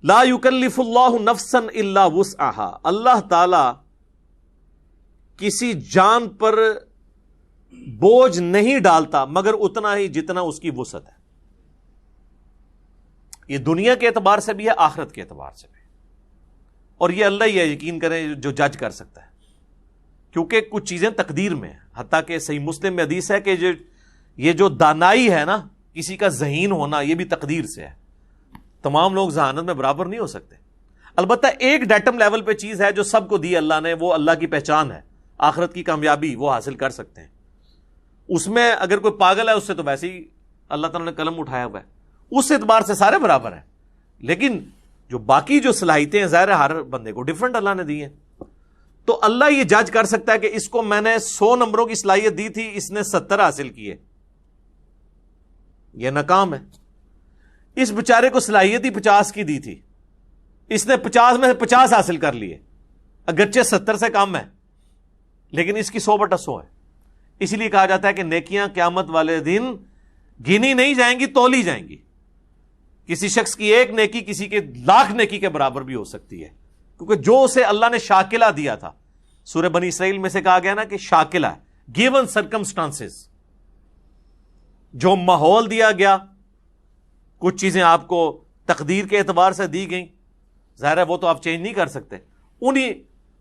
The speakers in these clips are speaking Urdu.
لا یکلف اللہ نفسا الا وسعها، اللہ تعالی کسی جان پر بوجھ نہیں ڈالتا مگر اتنا ہی جتنا اس کی وسعت ہے. یہ دنیا کے اعتبار سے بھی ہے، آخرت کے اعتبار سے بھی. اور یہ اللہ ہی ہے، یقین کریں، جو جج کر سکتا ہے، کیونکہ کچھ چیزیں تقدیر میں ہیں. حتیٰ کہ صحیح مسلم میں حدیث ہے کہ یہ جو دانائی ہے نا، کسی کا ذہین ہونا، یہ بھی تقدیر سے ہے. تمام لوگ ذہانت میں برابر نہیں ہو سکتے. البتہ ایک ڈیٹم لیول پہ چیز ہے جو سب کو دی اللہ نے، وہ اللہ کی پہچان ہے، آخرت کی کامیابی وہ حاصل کر سکتے ہیں. اس میں اگر کوئی پاگل ہے اس سے تو ویسے ہی اللہ تعالیٰ نے قلم اٹھایا ہوا ہے، اس اعتبار سے سارے برابر ہیں. لیکن جو باقی جو صلاحیتیں ہیں، ظاہر ہے ہر بندے کو ڈیفرنٹ اللہ نے دی ہیں. تو اللہ یہ جج کر سکتا ہے کہ اس کو میں نے 100 نمبروں کی صلاحیت دی تھی، اس نے 70 حاصل کیے، یہ ناکام ہے. اس بیچارے کو صلاحیت ہی 50 کی دی تھی، اس نے 50 میں سے 50 حاصل کر لیے، اگرچہ 70 سے کم ہے لیکن اس کی 100/100 ہے. اس لیے کہا جاتا ہے کہ نیکیاں قیامت والے دن گنی نہیں جائیں گی، تولی جائیں گی. کسی شخص کی ایک نیکی کسی کے 1,00,000 نیکی کے برابر بھی ہو سکتی ہے، کیونکہ جو اسے اللہ نے شاکلہ دیا تھا، سورہ بنی اسرائیل میں سے کہا گیا نا کہ شاکلہ، گیون سرکمسٹانسز، جو ماحول دیا گیا، کچھ چیزیں آپ کو تقدیر کے اعتبار سے دی گئیں، ظاہر ہے وہ تو آپ چینج نہیں کر سکتے. انہی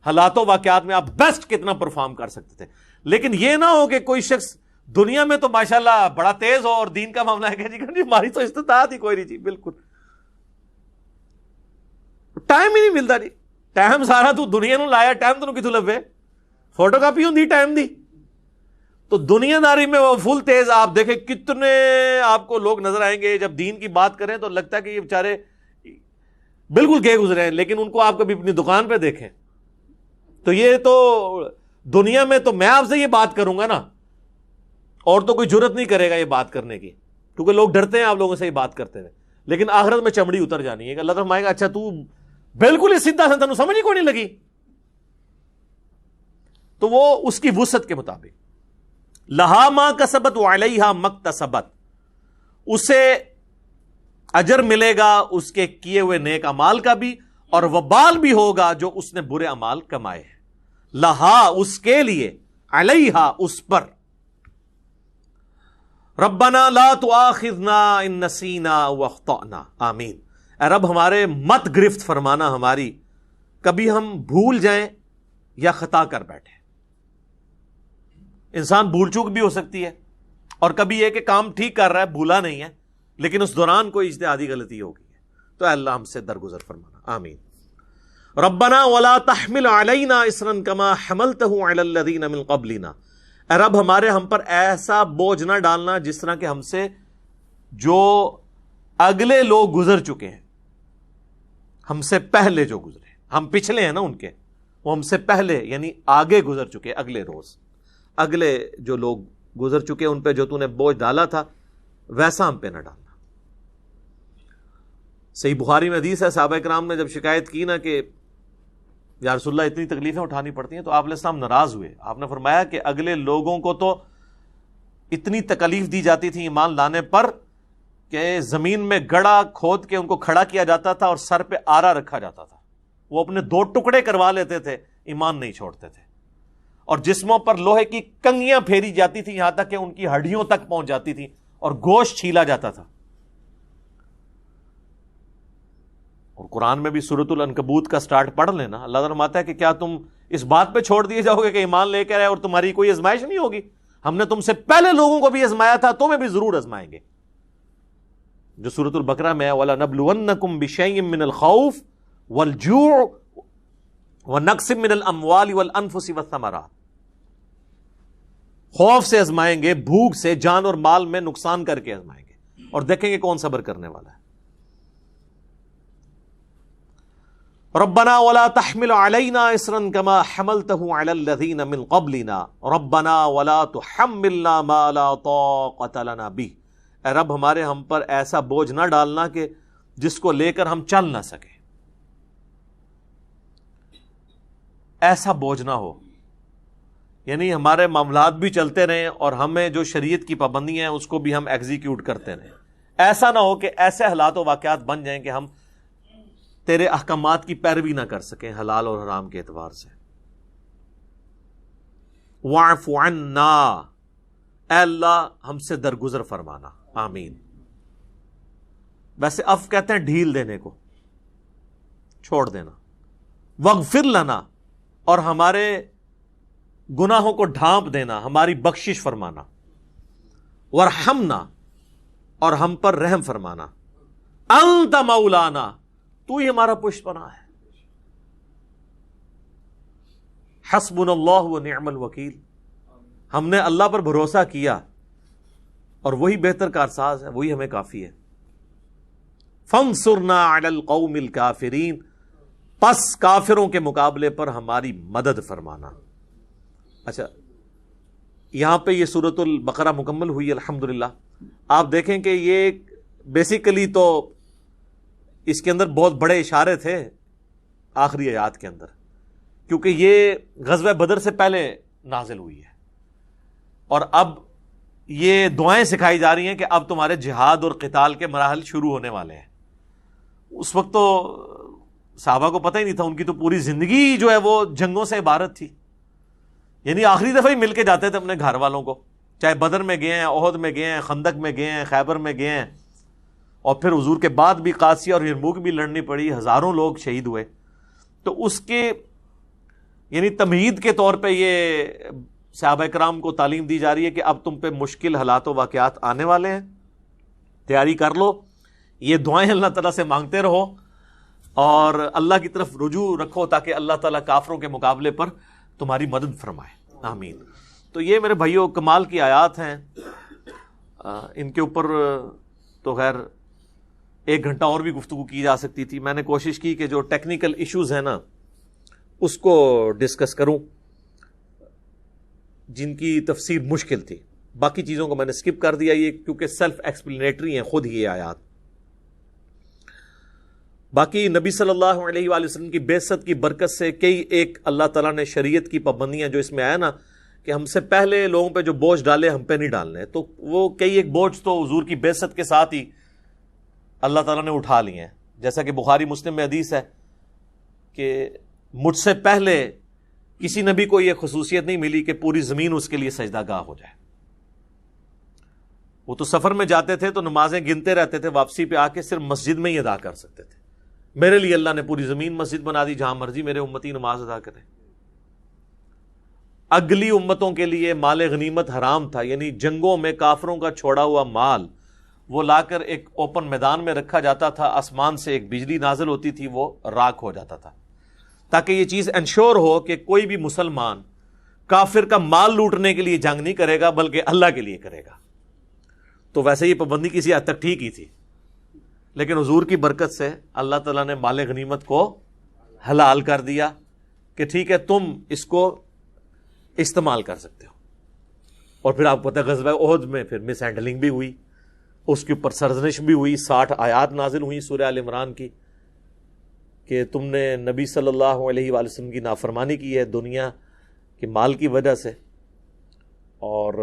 حالات و واقعات میں آپ بیسٹ کتنا پرفارم کر سکتے تھے. لیکن یہ نہ ہو کہ کوئی شخص دنیا میں تو ماشاءاللہ بڑا تیز ہو اور دین کا معاملہ ہے کہ جی ہماری تو استطاعت ہی کوئی نہیں. جی بالکل ٹائم ہی نہیں ملتا. جی ٹائم سارا تو دنیا نو لایا، ٹائم تو کتوں لبے؟ فوٹو کاپی ہوندی ٹائم دی. تو دنیا داری میں وہ فل تیز. آپ دیکھیں کتنے آپ کو لوگ نظر آئیں گے جب دین کی بات کریں تو لگتا ہے کہ یہ بیچارے بالکل گئے گزرے ہیں، لیکن ان کو آپ کبھی اپنی دکان پہ دیکھیں تو یہ تو دنیا میں تو میں آپ سے یہ بات کروں گا نا، اور تو کوئی جرت نہیں کرے گا یہ بات کرنے کی، کیونکہ لوگ ڈرتے ہیں آپ لوگوں سے یہ بات کرتے ہوئے. لیکن آخرت میں چمڑی اتر جانی ہے کہ اللہ تعالیٰ فرمائے گا اچھا تو بالکل ہی سیدھا سا، تنوں سمجھ ہی کوئی نہیں لگی. تو وہ اس کی وسعت کے مطابق لہا ما کسبت وعلیہا مکتسبت، اسے اجر ملے گا اس کے کیے ہوئے نیک اعمال کا بھی، اور وبال بھی ہوگا جو اس نے برے اعمال کمائے ہیں. لہا اس کے لیے، علیہا اس پر. ربنا لا تؤاخذنا ان نسینا واخطأنا، آمین. اے رب ہمارے مت گرفت فرمانا ہماری، کبھی ہم بھول جائیں یا خطا کر بیٹھے. انسان بھول چوک بھی ہو سکتی ہے، اور کبھی یہ کہ کام ٹھیک کر رہا ہے، بھولا نہیں ہے، لیکن اس دوران کوئی اجتہادی غلطی ہو گئی ہے. تو اے اللہ ہم سے درگزر فرمانا، آمین. ربنا ولا تحمل علینا اصرا کما حملته علی الذین من قبلنا، اے رب ہمارے ہم پر ایسا بوجھ نہ ڈالنا جس طرح کہ ہم سے جو اگلے لوگ گزر چکے ہیں، ہم سے پہلے جو گزرے، ہم پچھلے ہیں نا ان کے، وہ ہم سے پہلے یعنی آگے گزر چکے، اگلے روز اگلے جو لوگ گزر چکے ان پہ جو تو نے بوجھ ڈالا تھا ویسا ہم پہ نہ ڈالنا. صحیح بخاری میں حدیث ہے، صحابہ کرام نے جب شکایت کی نا کہ یا رسول اللہ اتنی تکلیفیں اٹھانی پڑتی ہیں، تو آپ علیہ السلام ناراض ہوئے. آپ نے فرمایا کہ اگلے لوگوں کو تو اتنی تکلیف دی جاتی تھی ایمان لانے پر کہ زمین میں گڑھا کھود کے ان کو کھڑا کیا جاتا تھا اور سر پہ آرا رکھا جاتا تھا، وہ اپنے 2 ٹکڑے کروا لیتے تھے، ایمان نہیں چھوڑتے تھے. اور جسموں پر لوہے کی کنگیاں پھیری جاتی تھی یہاں تک کہ ان کی ہڈیوں تک پہنچ جاتی تھی اور گوشت چھیلا جاتا تھا. اور قرآن میں بھی سورۃ العنکبوت کا سٹارٹ پڑھ لینا، اللہ تعالیٰ فرماتا ہے کہ کیا تم اس بات پہ چھوڑ دیے جاؤ گے کہ ایمان لے کر آئے اور تمہاری کوئی آزمائش نہیں ہوگی؟ ہم نے تم سے پہلے لوگوں کو بھی آزمایا تھا، تمہیں بھی ضرور آزمائیں گے. جو سورۃ البقرہ میں ہے وَلَنَبْلُوَنَّكُمْ بِشَيْءٍ مِّنَ الْخَوْفِ وَالْجُوعِ وَنَقْصٍ مِّنَ الْأَمْوَالِ وَالْأَنفُسِ وَالثَّمَرَاتِ، خوف سے آزمائیں گے، بھوک سے، جان اور مال میں نقصان کر کے آزمائیں گے، اور دیکھیں گے کون صبر کرنے والا ہے. ربنا ولا تحمل علينا اصرا كما حملته على الذين من قبلنا ربنا ولا تحملنا ما لا طاقة لنا به، اے رب ہمارے ہم پر ایسا بوجھ نہ ڈالنا کہ جس کو لے کر ہم چل نہ سکیں. ایسا بوجھ نہ ہو، یعنی ہمارے معاملات بھی چلتے رہیں اور ہمیں جو شریعت کی پابندیاں ہیں اس کو بھی ہم ایگزیکیوٹ کرتے رہیں. ایسا نہ ہو کہ ایسے حالات و واقعات بن جائیں کہ ہم تیرے احکامات کی پیروی نہ کر سکیں حلال اور حرام کے اعتبار سے. واعف عنا، اے اللہ ہم سے درگزر فرمانا. آمین. ویسے عفو کہتے ہیں ڈھیل دینے کو، چھوڑ دینا. واغفر لنا، اور ہمارے گناہوں کو ڈھانپ دینا، ہماری بخشش فرمانا. وارحمنا، اور ہم پر رحم فرمانا. انت مولانا، تو ہی ہمارا پشت پناہ ہے. حسبنا اللہ ونعم الوکیل، ہم نے اللہ پر بھروسہ کیا اور وہی بہتر کارساز ہے، وہی ہمیں کافی ہے. فانصرنا علی القوم الکافرین، پس کافروں کے مقابلے پر ہماری مدد فرمانا. اچھا، یہاں پہ یہ سورۃ البقرہ مکمل ہوئی الحمدللہ. آپ دیکھیں کہ یہ بیسیکلی تو اس کے اندر بہت بڑے اشارے تھے آخری آیات کے اندر، کیونکہ یہ غزوہ بدر سے پہلے نازل ہوئی ہے، اور اب یہ دعائیں سکھائی جا رہی ہیں کہ اب تمہارے جہاد اور قتال کے مراحل شروع ہونے والے ہیں. اس وقت تو صحابہ کو پتہ ہی نہیں تھا، ان کی تو پوری زندگی جو ہے وہ جنگوں سے عبارت تھی. یعنی آخری دفعہ ہی مل کے جاتے تھے اپنے گھر والوں کو، چاہے بدر میں گئے ہیں، احد میں گئے ہیں، خندق میں گئے ہیں، خیبر میں گئے ہیں، اور پھر حضور کے بعد بھی قادسیہ اور یرموک بھی لڑنی پڑی، ہزاروں لوگ شہید ہوئے. تو اس کے یعنی تمہید کے طور پہ یہ صحابہ کرام کو تعلیم دی جا رہی ہے کہ اب تم پہ مشکل حالات و واقعات آنے والے ہیں، تیاری کر لو. یہ دعائیں اللہ تعالیٰ سے مانگتے رہو اور اللہ کی طرف رجوع رکھو تاکہ اللہ تعالیٰ کافروں کے مقابلے پر تمہاری مدد فرمائے. آمین. تو یہ میرے بھائیوں کمال کی آیات ہیں. ان کے اوپر تو خیر 1 گھنٹہ اور بھی گفتگو کی جا سکتی تھی. میں نے کوشش کی کہ جو ٹیکنیکل ایشوز ہیں نا اس کو ڈسکس کروں جن کی تفسیر مشکل تھی. باقی چیزوں کو میں نے سکپ کر دیا یہ کیونکہ سیلف ایکسپلینیٹری ہیں خود ہی یہ آیات. باقی نبی صلی اللہ علیہ وآلہ وسلم کی بعثت کی برکت سے کئی ایک اللہ تعالیٰ نے شریعت کی پابندیاں جو اس میں آیا نا کہ ہم سے پہلے لوگوں پہ جو بوجھ ڈالے ہم پہ نہیں ڈالنے، تو وہ کئی ایک بوجھ تو حضور کی بعثت کے ساتھ ہی اللہ تعالیٰ نے اٹھا لیے ہیں. جیسا کہ بخاری مسلم میں حدیث ہے کہ مجھ سے پہلے کسی نبی کو یہ خصوصیت نہیں ملی کہ پوری زمین اس کے لیے سجدہ گاہ ہو جائے. وہ تو سفر میں جاتے تھے تو نمازیں گنتے رہتے تھے، واپسی پہ آ کے صرف مسجد میں ہی ادا کر سکتے تھے. میرے لیے اللہ نے پوری زمین مسجد بنا دی، جہاں مرضی میرے امتی نماز ادا کریں. اگلی امتوں کے لیے مال غنیمت حرام تھا، یعنی جنگوں میں کافروں کا چھوڑا ہوا مال وہ لا کر ایک اوپن میدان میں رکھا جاتا تھا، آسمان سے ایک بجلی نازل ہوتی تھی، وہ راکھ ہو جاتا تھا، تاکہ یہ چیز انشور ہو کہ کوئی بھی مسلمان کافر کا مال لوٹنے کے لیے جنگ نہیں کرے گا بلکہ اللہ کے لیے کرے گا. تو ویسے یہ پابندی کسی حد تک ٹھیک ہی تھی، لیکن حضور کی برکت سے اللہ تعالیٰ نے مال غنیمت کو حلال کر دیا کہ ٹھیک ہے تم اس کو استعمال کر سکتے ہو. اور پھر آپ کو پتہ ہے غزوہ احد میں پھر مس ہینڈلنگ بھی ہوئی، اس کے اوپر سرزنش بھی ہوئی. 60 آیات نازل ہوئی سورہ آل عمران کی کہ تم نے نبی صلی اللہ علیہ وآلہ وسلم کی نافرمانی کی ہے دنیا کے مال کی وجہ سے. اور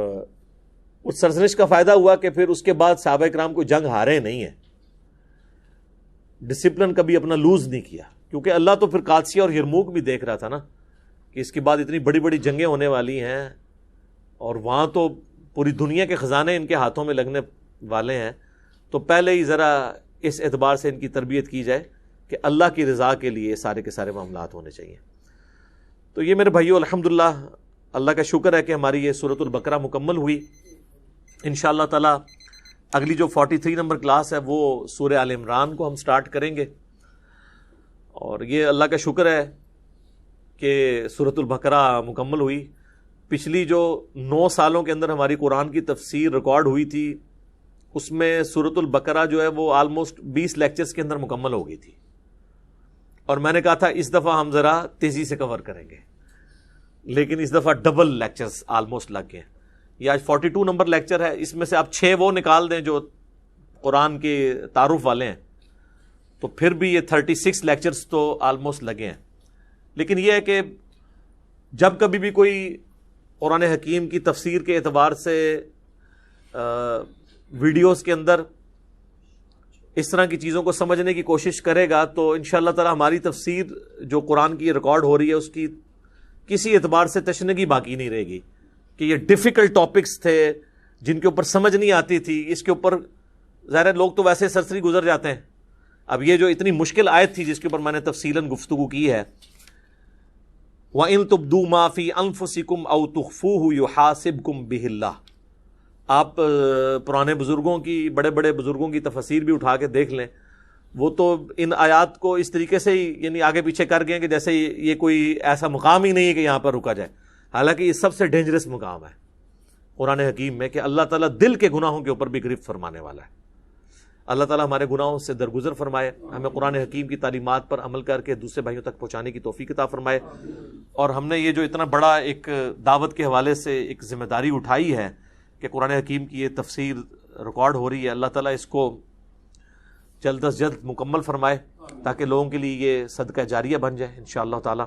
اس سرزنش کا فائدہ ہوا کہ پھر اس کے بعد صحابہ کرام کو جنگ ہارے نہیں ہیں، ڈسپلن کبھی اپنا لوز نہیں کیا، کیونکہ اللہ تو پھر قادسیہ اور یرموک بھی دیکھ رہا تھا نا کہ اس کے بعد اتنی بڑی بڑی جنگیں ہونے والی ہیں اور وہاں تو پوری دنیا کے خزانے ان کے ہاتھوں میں لگنے والے ہیں. تو پہلے ہی ذرا اس اعتبار سے ان کی تربیت کی جائے کہ اللہ کی رضا کے لیے سارے کے سارے معاملات ہونے چاہیے. تو یہ میرے بھائیو الحمدللہ اللہ کا شکر ہے کہ ہماری یہ سورۃ البقرہ مکمل ہوئی. انشاءاللہ تعالی اگلی جو 43 نمبر کلاس ہے وہ سورہ آل عمران کو ہم سٹارٹ کریں گے. اور یہ اللہ کا شکر ہے کہ سورۃ البقرہ مکمل ہوئی. پچھلی جو 9 سالوں کے اندر ہماری قرآن کی تفسیر ریکارڈ ہوئی تھی اس میں سورۃ البقرہ جو ہے وہ آلموسٹ 20 لیکچرز کے اندر مکمل ہو گئی تھی. اور میں نے کہا تھا اس دفعہ ہم ذرا تیزی سے کور کریں گے، لیکن اس دفعہ ڈبل لیکچرز آلموسٹ لگ گئے. یہ آج 42 نمبر لیکچر ہے، اس میں سے آپ 6 وہ نکال دیں جو قرآن کے تعارف والے ہیں تو پھر بھی یہ 36 لیکچرز تو آلموسٹ لگے ہیں. لیکن یہ ہے کہ جب کبھی بھی کوئی قرآن حکیم کی تفسیر کے اعتبار سے ویڈیوز کے اندر اس طرح کی چیزوں کو سمجھنے کی کوشش کرے گا تو انشاءاللہ تعالی ہماری تفسیر جو قرآن کی ریکارڈ ہو رہی ہے اس کی کسی اعتبار سے تشنگی باقی نہیں رہے گی کہ یہ ڈیفیکلٹ ٹاپکس تھے جن کے اوپر سمجھ نہیں آتی تھی، اس کے اوپر ظاہر لوگ تو ویسے سرسری گزر جاتے ہیں. اب یہ جو اتنی مشکل آیت تھی جس کے اوپر میں نے تفصیلاً گفتگو کی ہے، وَإِن تُبْدُوا مَا فِي أَنفُسِكُمْ أَوْ تُخْفُوهُ يُحَاسِبْكُمْ بِهِ اللَّهُ. آپ پرانے بزرگوں کی، بڑے بڑے بزرگوں کی تفاسیر بھی اٹھا کے دیکھ لیں، وہ تو ان آیات کو اس طریقے سے ہی یعنی آگے پیچھے کر گئے کہ جیسے یہ کوئی ایسا مقام ہی نہیں ہے کہ یہاں پر رکا جائے. حالانکہ یہ سب سے ڈینجرس مقام ہے قرآن حکیم میں کہ اللہ تعالیٰ دل کے گناہوں کے اوپر بھی گرفت فرمانے والا ہے. اللہ تعالیٰ ہمارے گناہوں سے درگزر فرمائے، ہمیں قرآن حکیم کی تعلیمات پر عمل کر کے دوسرے بھائیوں تک پہنچانے کی توفیق عطا فرمائے. اور ہم نے یہ جو اتنا بڑا ایک دعوت کے حوالے سے ایک ذمہ داری اٹھائی ہے کہ قرآن حکیم کی یہ تفسیر ریکارڈ ہو رہی ہے، اللہ تعالیٰ اس کو جلد از جلد مکمل فرمائے تاکہ لوگوں کے لیے یہ صدقہ جاریہ بن جائے انشاءاللہ تعالی.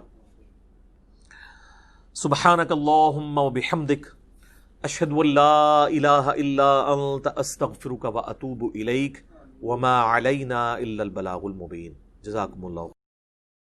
سبحانک اللہم و بحمدک، اشہد ان لا الہ الا انت، استغفرک و اتوب الیک، وما علینا الا البلاغ المبین. جزاکم اللہ.